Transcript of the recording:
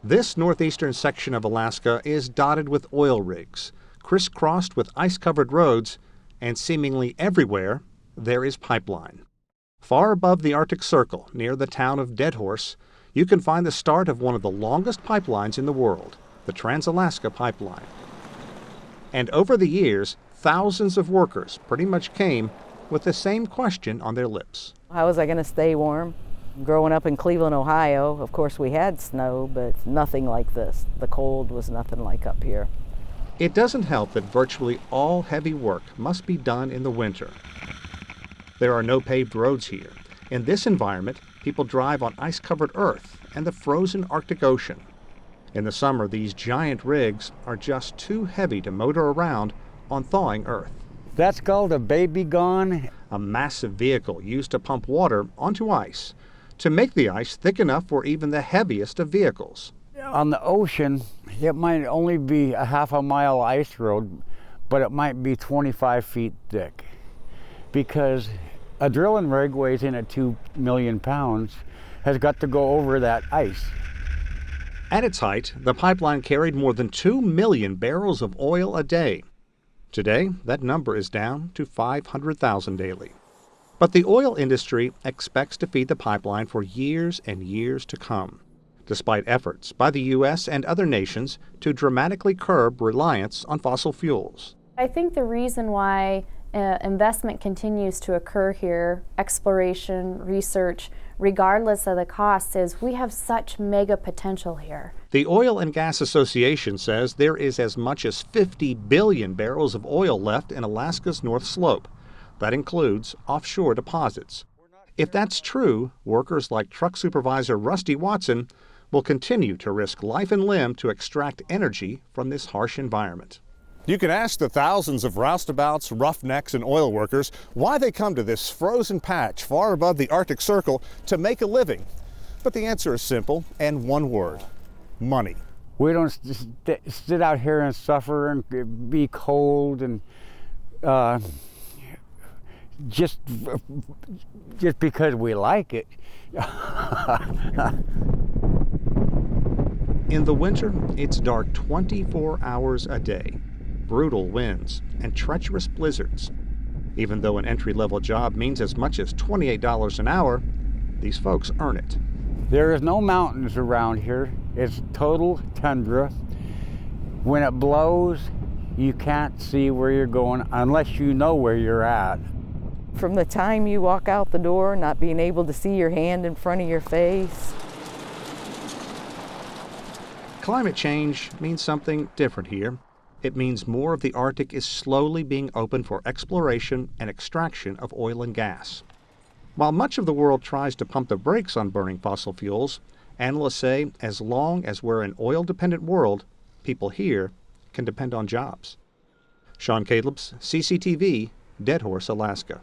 This northeastern section of Alaska is dotted with oil rigs, crisscrossed with ice-covered roads, and seemingly everywhere there is pipeline. Far above the Arctic Circle, near the town of Deadhorse, you can find the start of one of the longest pipelines in the world, the Trans-Alaska Pipeline. And over the years, thousands of workers pretty much came with the same question on their lips. How was I going to stay warm? Growing up in Cleveland, Ohio, of course we had snow, but nothing like this. The cold was nothing like up here. It doesn't help that virtually all heavy work must be done in the winter. There are no paved roads here. In this environment, people drive on ice-covered earth and the frozen Arctic Ocean. In the summer, these giant rigs are just too heavy to motor around on thawing earth. That's called a baby gone. A massive vehicle used to pump water onto ice, to make the ice thick enough for even the heaviest of vehicles. On the ocean, it might only be a half a mile ice road, but it might be 25 feet thick. Because a drilling rig weighs in at 2 million pounds, has got to go over that ice. At its height, the pipeline carried more than 2 million barrels of oil a day. Today, that number is down to 500,000 daily. But the oil industry expects to feed the pipeline for years and years to come, despite efforts by the U.S. and other nations to dramatically curb reliance on fossil fuels. I think the reason why investment continues to occur here, exploration, research, regardless of the cost, is we have such mega potential here. The Oil and Gas Association says there is as much as 50 billion barrels of oil left in Alaska's North Slope. That includes offshore deposits. If that's true, workers like truck supervisor Rusty Watson will continue to risk life and limb to extract energy from this harsh environment. You can ask the thousands of roustabouts, roughnecks, and oil workers why they come to this frozen patch far above the Arctic Circle to make a living. But the answer is simple and one word: money. We don't sit out here and suffer and be cold and just because we like it. In the winter, it's dark 24 hours a day. Brutal winds and treacherous blizzards. Even though an entry-level job means as much as $28 an hour, these folks earn it. There is no mountains around here. It's total tundra. When it blows, you can't see where you're going unless you know where you're at. From the time you walk out the door, not being able to see your hand in front of your face. Climate change means something different here. It means more of the Arctic is slowly being opened for exploration and extraction of oil and gas. While much of the world tries to pump the brakes on burning fossil fuels, analysts say as long as we're an oil-dependent world, people here can depend on jobs. Sean Calebs, CCTV, Deadhorse, Alaska.